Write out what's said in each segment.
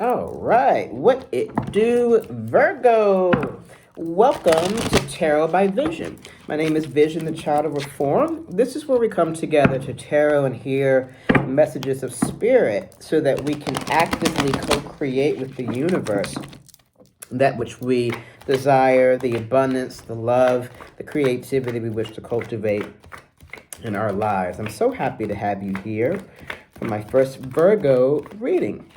All right, what it do, Virgo? Welcome to Tarot by Vision. My name is Vision, the Child of Reform. This is where we come together to tarot and hear messages of spirit so that we can actively co-create with the universe that which we desire, the abundance, the love, the creativity we wish to cultivate in our lives. I'm so happy to have you here for my first Virgo reading.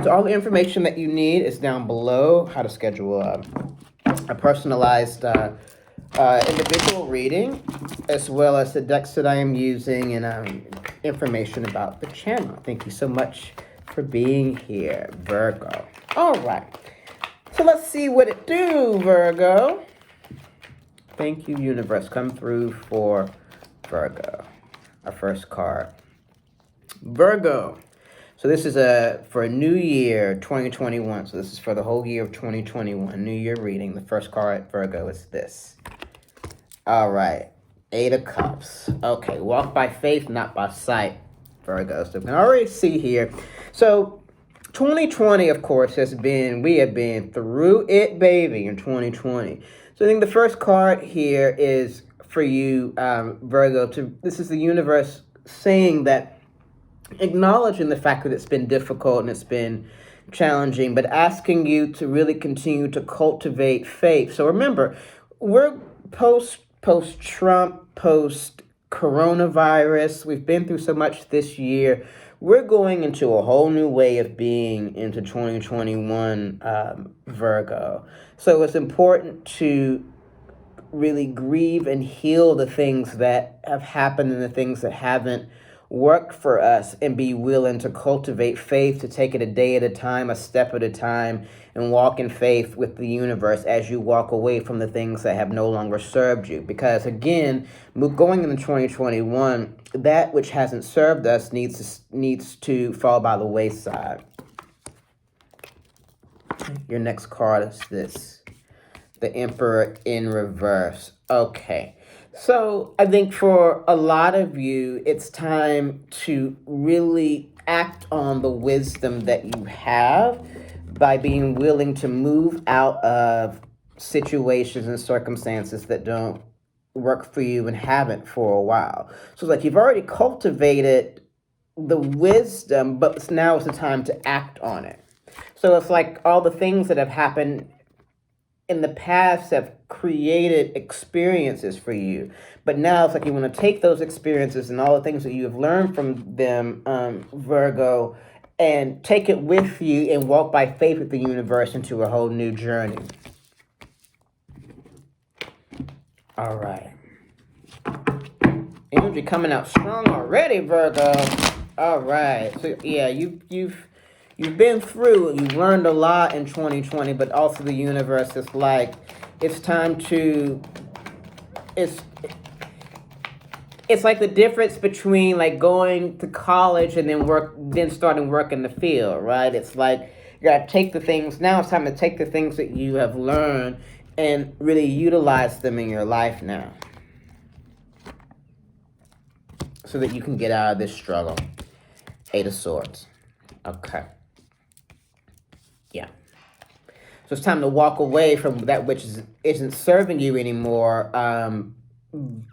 So all the information that you need is down below. How to schedule a personalized individual reading, as well as the decks that I am using and information about the channel. Thank you so much for being here, Virgo. All right. So let's see what it do, Virgo. Thank you, universe. Come through for Virgo. Our first card. Virgo. So this is for a new year, 2021. So this is for the whole year of 2021. New year reading. The first card, Virgo, is this. All right. Eight of Cups. Okay. Walk by faith, not by sight, Virgo. So we can already see here. So 2020, of course, we have been through it, baby, in 2020. So I think the first card here is for you, Virgo. This is the universe saying that, acknowledging the fact that it's been difficult and it's been challenging, but asking you to really continue to cultivate faith. So remember, we're post-Trump, post-coronavirus. We've been through so much this year. We're going into a whole new way of being into 2021, Virgo. So it's important to really grieve and heal the things that have happened and the things that haven't worked for us, and be willing to cultivate faith, to take it a day at a time, a step at a time, and walk in faith with the universe as you walk away from the things that have no longer served you. Because again, going into 2021, that which hasn't served us needs to fall by the wayside. Your next card is this. The Emperor in reverse. Okay. So I think for a lot of you, it's time to really act on the wisdom that you have by being willing to move out of situations and circumstances that don't work for you and haven't for a while. So it's like you've already cultivated the wisdom, but now is the time to act on it. So it's like all the things that have happened in the past have created experiences for you. But now it's like you want to take those experiences and all the things that you have learned from them, Virgo, and take it with you and walk by faith with the universe into a whole new journey. All right. Energy coming out strong already, Virgo. All right. So yeah, You've been through, you've learned a lot in 2020, but also the universe is like, it's time to, it's like the difference between like going to college and then starting work in the field, right? It's like, you gotta take the things, now it's time to take the things that you have learned and really utilize them in your life now. So that you can get out of this struggle. Eight of Swords. Okay. Yeah. So it's time to walk away from that which isn't serving you anymore,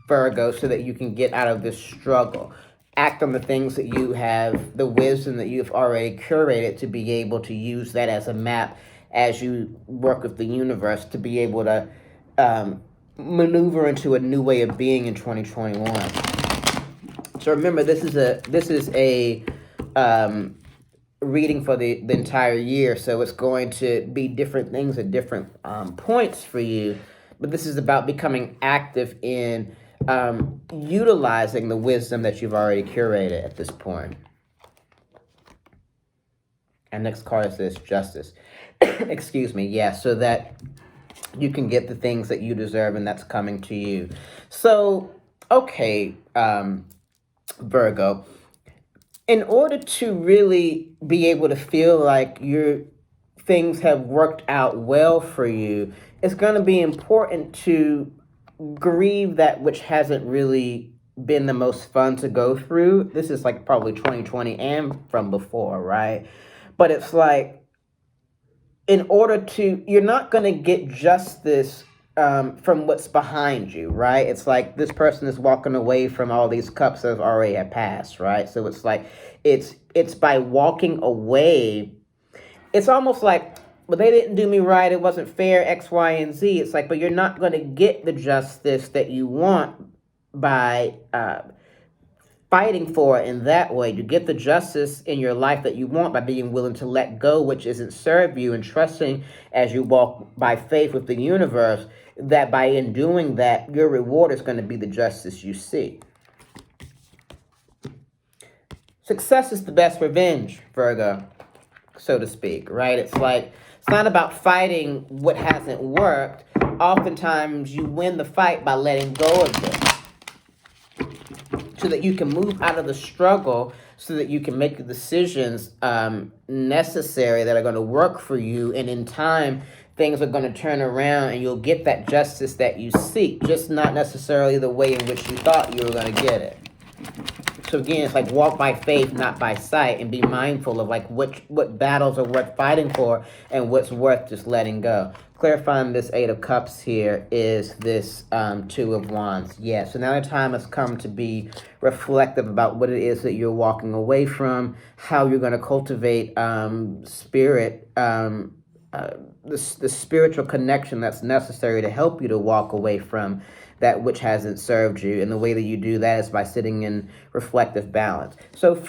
Virgo, so that you can get out of this struggle. Act on the things that you have, the wisdom that you've already curated, to be able to use that as a map as you work with the universe to be able to maneuver into a new way of being in 2021. So remember, this is a reading for the entire year, so it's going to be different things at different points for you, but this is about becoming active in utilizing the wisdom that you've already curated at this point. And next card is this, Justice. Excuse me. Yeah, so that you can get the things that you deserve and that's coming to you. So, okay, Virgo, in order to really be able to feel like your things have worked out well for you, it's going to be important to grieve that which hasn't really been the most fun to go through. This is like probably 2020 and from before, right? But it's like in order to, you're not going to get justice from what's behind you, right? It's like this person is walking away from all these cups that have already had passed, right? So it's like, it's by walking away, it's almost like, well, they didn't do me right, it wasn't fair, X, Y, and Z. It's like, but you're not going to get the justice that you want by fighting for it in that way. You get the justice in your life that you want by being willing to let go, which isn't serve you, and trusting as you walk by faith with the universe, that by in doing that, your reward is going to be the justice you see. Success is the best revenge, Virgo, so to speak, right? It's like, it's not about fighting what hasn't worked. Oftentimes, you win the fight by letting go of it, so that you can move out of the struggle, so that you can make the decisions necessary that are going to work for you. And in time, things are going to turn around and you'll get that justice that you seek, just not necessarily the way in which you thought you were going to get it. So again, it's like walk by faith, not by sight, and be mindful of like what battles are worth fighting for and what's worth just letting go. Clarifying this Eight of Cups here is this Two of Wands. Yeah, so now the time has come to be reflective about what it is that you're walking away from, how you're going to cultivate spirit, the spiritual connection that's necessary to help you to walk away from that which hasn't served you. And the way that you do that is by sitting in reflective balance. So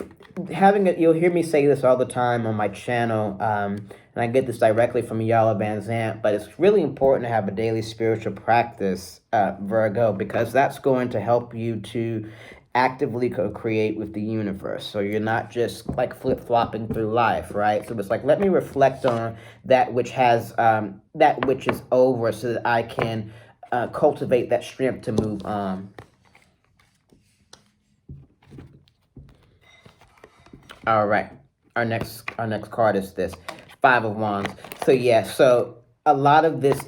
having it, you'll hear me say this all the time on my channel, and I get this directly from Ayala, but it's really important to have a daily spiritual practice, Virgo, because that's going to help you to actively co-create with the universe. So you're not just like flip-flopping through life, right? So it's like, let me reflect on that which has, that which is over, so that I can cultivate that strength to move on. All right, our next card is this Five of Wands. So yeah, so a lot of this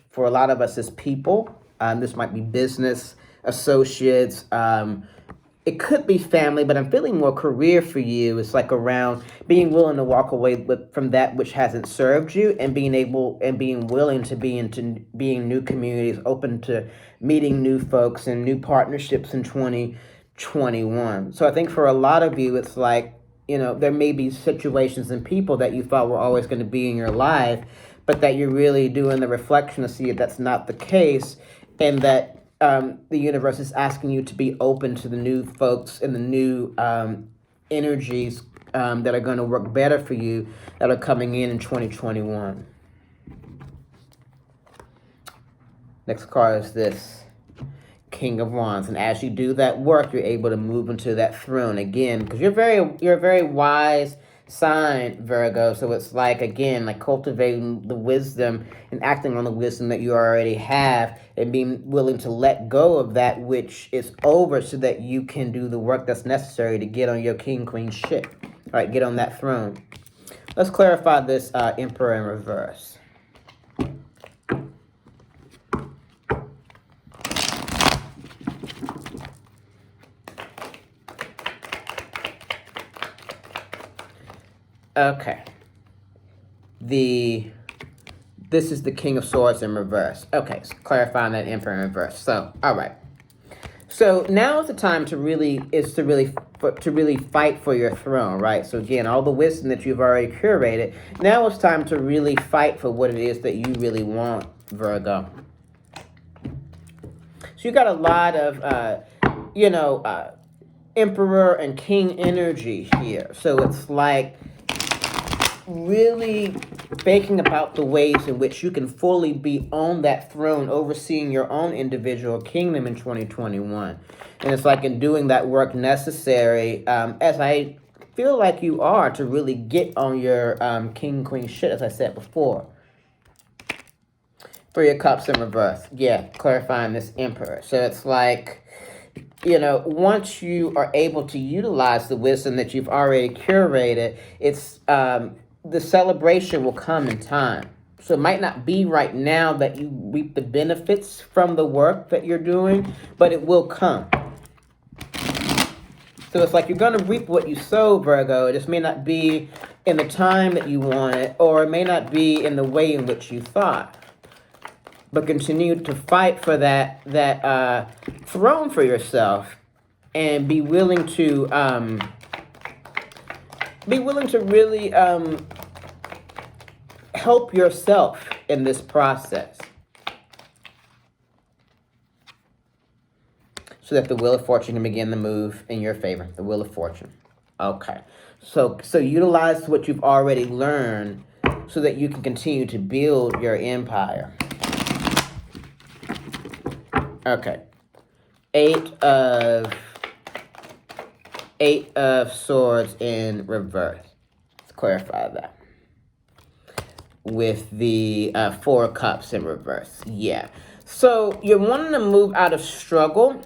for a lot of us is people. This might be business associates. It could be family, but I'm feeling more career for you. It's like around being willing to walk away from that which hasn't served you, and being willing to be in new communities, open to meeting new folks and new partnerships in 2021. So I think for a lot of you, it's like, you know, there may be situations and people that you thought were always going to be in your life, but that you're really doing the reflection to see if that's not the case, and that the universe is asking you to be open to the new folks and the new energies that are going to work better for you, that are coming in 2021. Next card is this King of Wands, and as you do that work, you're able to move into that throne again, because you're a very wise sign, Virgo. So it's like, again, like cultivating the wisdom and acting on the wisdom that you already have, and being willing to let go of that which is over, so that you can do the work that's necessary to get on your king, queen ship. All right, get on that throne. Let's clarify this Emperor in reverse. Okay. This is the King of Swords in reverse. Okay, so clarifying that Emperor in reverse. So, all right. So now is the time to really fight for your throne, right? So again, all the wisdom that you've already curated, now it's time to really fight for what it is that you really want, Virgo. So you got a lot of, Emperor and King energy here. So it's like really thinking about the ways in which you can fully be on that throne, overseeing your own individual kingdom in 2021. And it's like in doing that work necessary, as I feel like you are, to really get on your king, queen shit, as I said before. Three of Cups in reverse. Yeah, clarifying this Emperor. So it's like, you know, once you are able to utilize the wisdom that you've already curated, it's the celebration will come in time. So it might not be right now that you reap the benefits from the work that you're doing, but it will come. So it's like you're going to reap what you sow, Virgo. It just may not be in the time that you want it, or it may not be in the way in which you thought. But continue to fight for that throne for yourself, and be willing to really help yourself in this process, so that the Wheel of Fortune can begin to move in your favor. The Wheel of Fortune. Okay. So utilize what you've already learned so that you can continue to build your empire. Okay. Eight of Swords in reverse. Let's clarify that. With the Four of Cups in reverse. Yeah. So you're wanting to move out of struggle,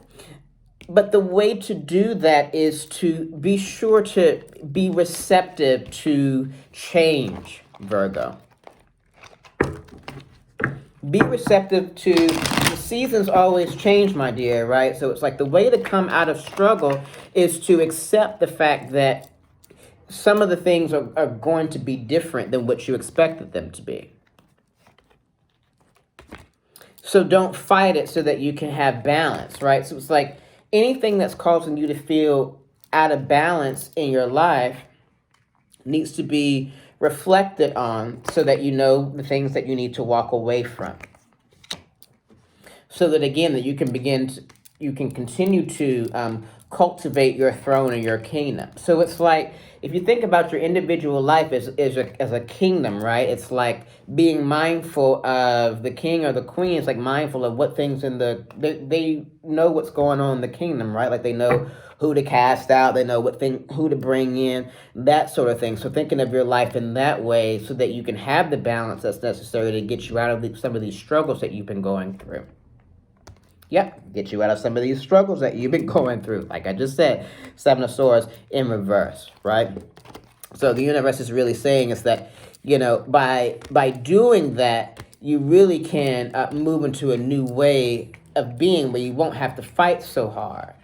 but the way to do that is to be sure to be receptive to change, Virgo. Be receptive to the seasons always change, my dear, right? So it's like the way to come out of struggle is to accept the fact that some of the things are going to be different than what you expected them to be. So don't fight it so that you can have balance, right? So it's like anything that's causing you to feel out of balance in your life needs to be reflected on so that you know the things that you need to walk away from. So that, again, that you can continue to cultivate your throne and your kingdom. So it's like, if you think about your individual life as a kingdom, right? It's like being mindful of the king or the queen. It's like mindful of what things they know what's going on in the kingdom, right? Like they know who to cast out, they know who to bring in, that sort of thing. So thinking of your life in that way so that you can have the balance that's necessary to get you out of some of these struggles that you've been going through. Yep, get you out of some of these struggles that you've been going through. Like I just said, Seven of Swords in reverse, right? So the universe is really saying is that, by doing that, you really can move into a new way of being where you won't have to fight so hard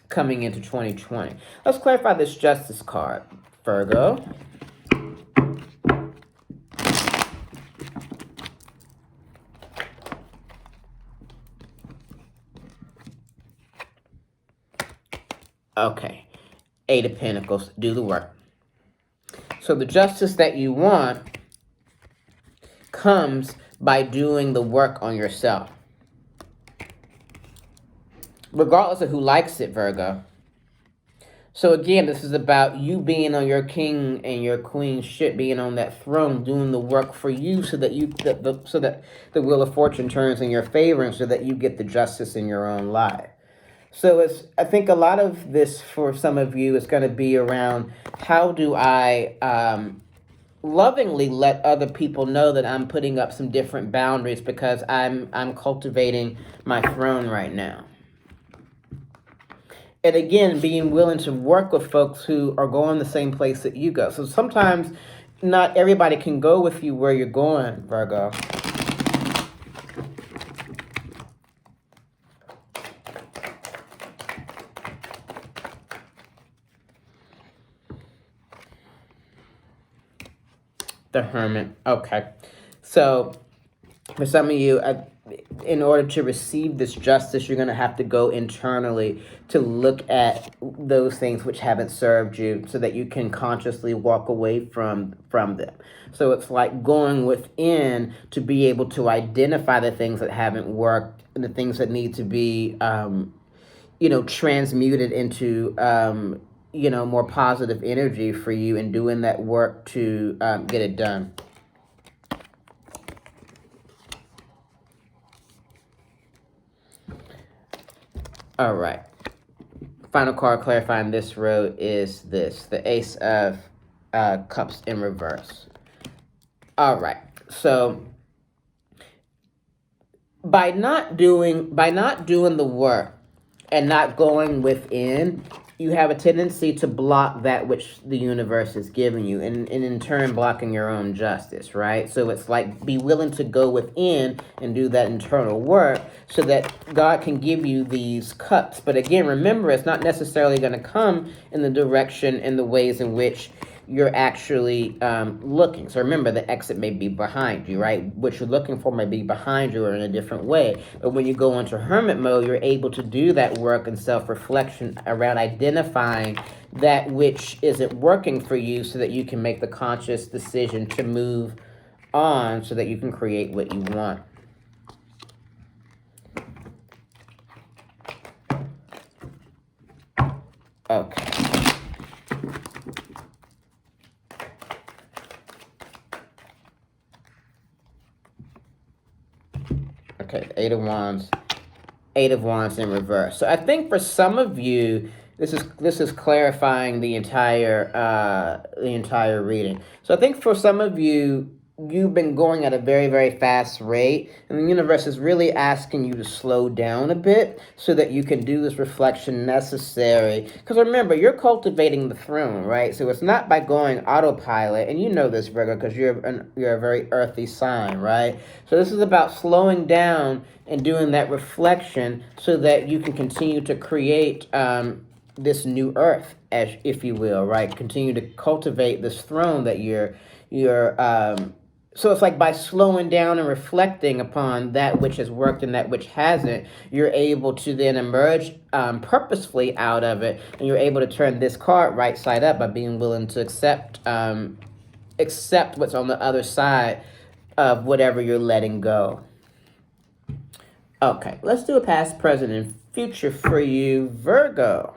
coming into 2020. Let's clarify this Justice card, Virgo. Okay, Eight of Pentacles, do the work. So the justice that you want comes by doing the work on yourself. Regardless of who likes it, Virgo. So again, this is about you being on your king and your queen ship, being on that throne, doing the work for you so that so that the Wheel of Fortune turns in your favor and so that you get the justice in your own life. So I think a lot of this for some of you is going to be around how do I lovingly let other people know that I'm putting up some different boundaries because I'm cultivating my throne right now. And again, being willing to work with folks who are going the same place that you go. So sometimes not everybody can go with you where you're going, Virgo. The Hermit. Okay. So for some of you, in order to receive this justice, you're going to have to go internally to look at those things which haven't served you so that you can consciously walk away from them. So it's like going within to be able to identify the things that haven't worked and the things that need to be, transmuted into, more positive energy for you and doing that work to get it done. All right. Final card clarifying this row is this, the Ace of Cups in reverse. All right. So by not doing the work and not going within, you have a tendency to block that which the universe is giving you, and in turn blocking your own justice, right? So it's like, be willing to go within and do that internal work so that God can give you these cups. But again, remember, it's not necessarily going to come in the direction and the ways in which you're actually looking. So remember, the exit may be behind you, right? What you're looking for may be behind you or in a different way. But when you go into hermit mode, you're able to do that work and self-reflection around identifying that which isn't working for you so that you can make the conscious decision to move on so that you can create what you want. Okay. Okay, Eight of Wands in reverse. So I think for some of you, this is clarifying the entire reading. So I think for some of you, you've been going at a very, very fast rate, and the universe is really asking you to slow down a bit so that you can do this reflection necessary. Because remember, you're cultivating the throne, right? So it's not by going autopilot, and you know this, Virgo, because you're a very earthy sign, right? So this is about slowing down and doing that reflection so that you can continue to create this new earth, as if you will, right? Continue to cultivate this throne that you're so it's like by slowing down and reflecting upon that which has worked and that which hasn't, you're able to then emerge purposefully out of it, and you're able to turn this card right side up by being willing to accept what's on the other side of whatever you're letting go. Okay, let's do a past, present, and future for you, Virgo.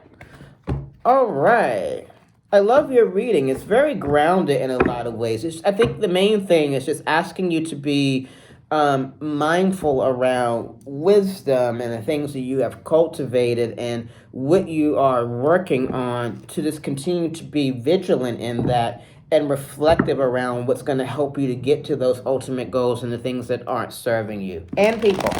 All right. I love your reading. It's very grounded in a lot of ways. I think the main thing is just asking you to be mindful around wisdom and the things that you have cultivated and what you are working on, to just continue to be vigilant in that and reflective around what's going to help you to get to those ultimate goals and the things that aren't serving you and people.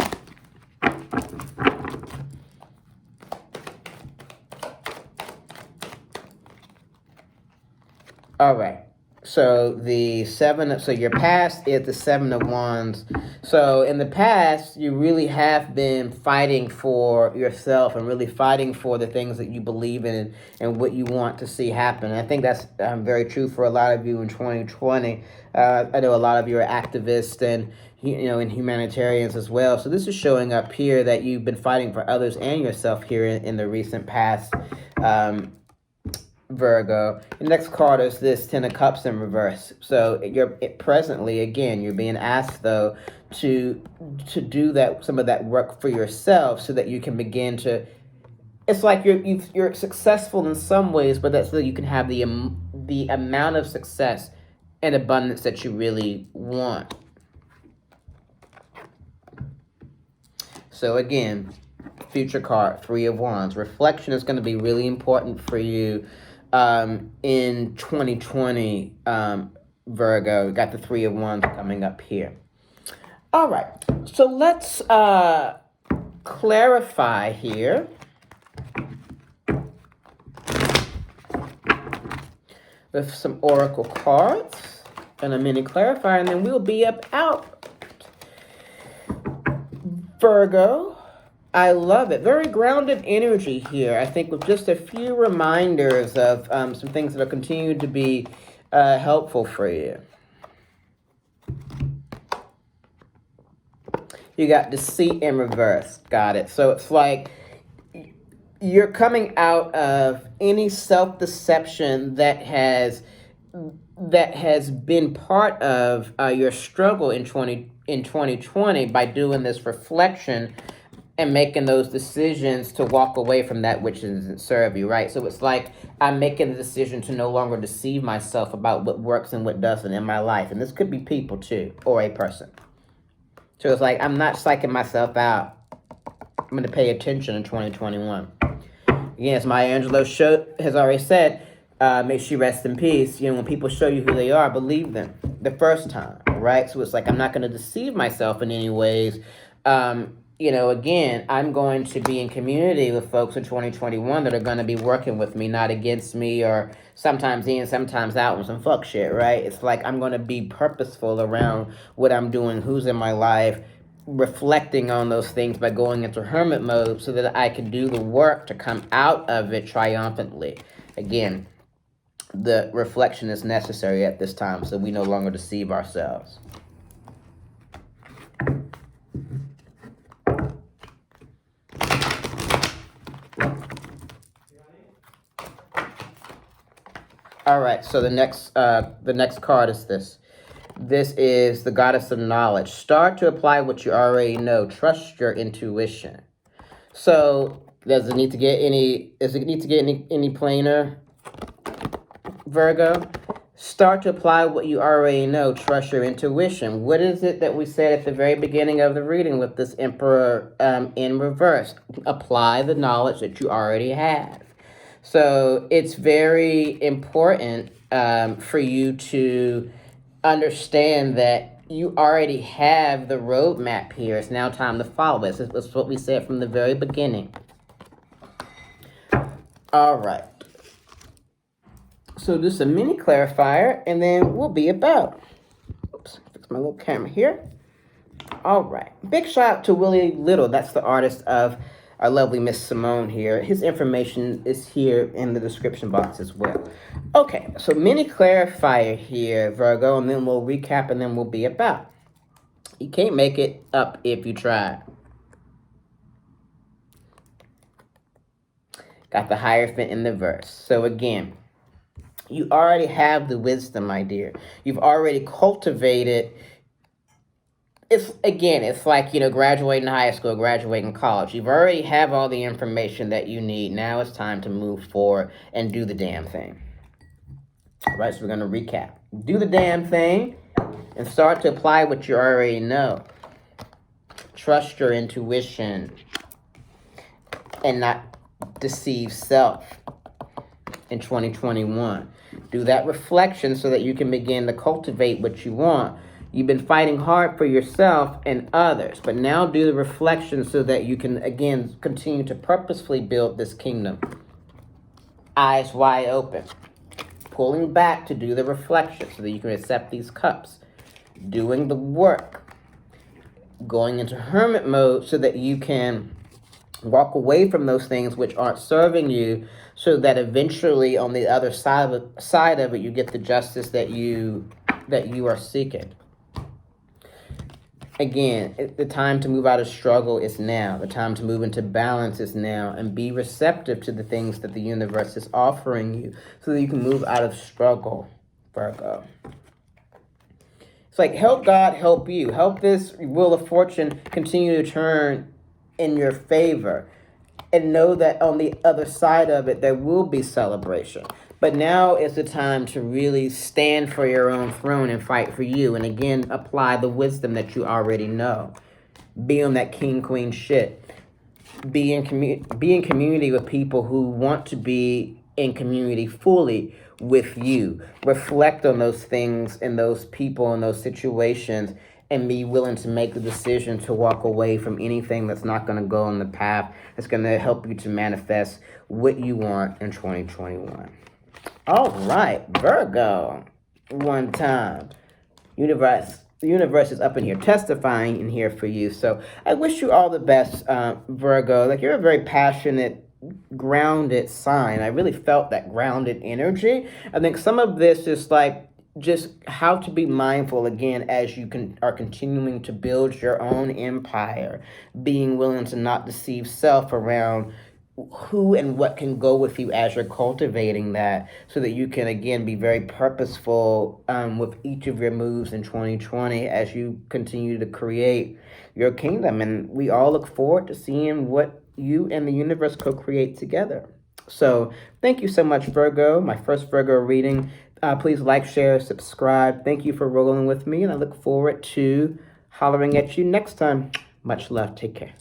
All right. So your past is the Seven of Wands. So in the past, you really have been fighting for yourself and really fighting for the things that you believe in and what you want to see happen. And I think that's very true for a lot of you in 2020. I know a lot of you are activists and and humanitarians as well. So this is showing up here that you've been fighting for others and yourself here in the recent past. Virgo. The next card is this Ten of Cups in reverse. So presently, again, you're being asked though to do some of that work for yourself so that you can begin to. It's like you're successful in some ways, but that's so that you can have the amount of success and abundance that you really want. So again, future card, Three of Wands. Reflection is going to be really important for you. In 2020, Virgo, we got the Three of Wands coming up here. All right, so let's clarify here. With some oracle cards and a mini clarifier, and then we'll be out. Virgo. I love it. Very grounded energy here. I think with just a few reminders of some things that will continue to be helpful for you. You got Deceit in reverse. Got it. So it's like you're coming out of any self-deception that has been part of your struggle in 2020 by doing this reflection and making those decisions to walk away from that which doesn't serve you, right? So it's like I'm making the decision to no longer deceive myself about what works and what doesn't in my life. And this could be people too, or a person. So it's like I'm not psyching myself out. I'm going to pay attention in 2021. Yes, Maya Angelou has already said, may she rest in peace. When people show you who they are, believe them the first time, right? So it's like I'm not going to deceive myself in any ways. again, I'm going to be in community with folks in 2021 that are going to be working with me, not against me, or sometimes in, sometimes out with some fuck shit, right? It's like I'm going to be purposeful around what I'm doing, who's in my life, reflecting on those things by going into hermit mode so that I can do the work to come out of it triumphantly. Again, the reflection is necessary at this time so we no longer deceive ourselves. All right, so the next card is this. This is the goddess of knowledge. Start to apply what you already know. Trust your intuition. So, does it need to get any plainer, Virgo? Start to apply what you already know. Trust your intuition. What is it that we said at the very beginning of the reading with this Emperor in reverse? Apply the knowledge that you already have. So it's very important for you to understand that you already have the roadmap here. It's now time to follow it. This is what we said from the very beginning. All right. So just a mini clarifier, and then we'll be about. Oops, fix my little camera here. All right. Big shout out to Willie Little. That's the artist of our lovely Miss Simone here. His information is here in the description box as well. Okay, so mini clarifier here, Virgo, and then we'll recap, and then we'll be about. You can't make it up if you try. Got the Hierophant in the verse. So again, you already have the wisdom, my dear. You've already cultivated. It's like, graduating high school, graduating college. You've already have all the information that you need. Now it's time to move forward and do the damn thing. All right, so we're going to recap. Do the damn thing and start to apply what you already know. Trust your intuition and not deceive self in 2021. Do that reflection so that you can begin to cultivate what you want. You've been fighting hard for yourself and others, but now do the reflection so that you can, again, continue to purposefully build this kingdom. Eyes wide open. Pulling back to do the reflection so that you can accept these cups. Doing the work. Going into hermit mode so that you can walk away from those things which aren't serving you, so that eventually on the other side of it, you get the justice that you are seeking. Again, the time to move out of struggle is now. The time to move into balance is now. And be receptive to the things that the universe is offering you so that you can move out of struggle, Virgo. It's like, help God help you. Help this wheel of fortune continue to turn in your favor. And know that on the other side of it, there will be celebration. But now is the time to really stand for your own throne and fight for you. And again, apply the wisdom that you already know. Be on that king, queen shit. Be in community with people who want to be in community fully with you. Reflect on those things and those people and those situations, and be willing to make the decision to walk away from anything that's not going to go on the path that's going to help you to manifest what you want in 2021. All right, Virgo. One time. The universe is up in here, testifying in here for you. So I wish you all the best, Virgo. Like, you're a very passionate, grounded sign. I really felt that grounded energy. I think some of this is like just how to be mindful again as you are continuing to build your own empire, being willing to not deceive self around who and what can go with you as you're cultivating that, so that you can again be very purposeful with each of your moves in 2020 as you continue to create your kingdom. And we all look forward to seeing what you and the universe co-create together. So thank you so much, Virgo. My first Virgo reading. Please like, share, subscribe. Thank you for rolling with me, and I look forward to hollering at you next time. Much love. Take care.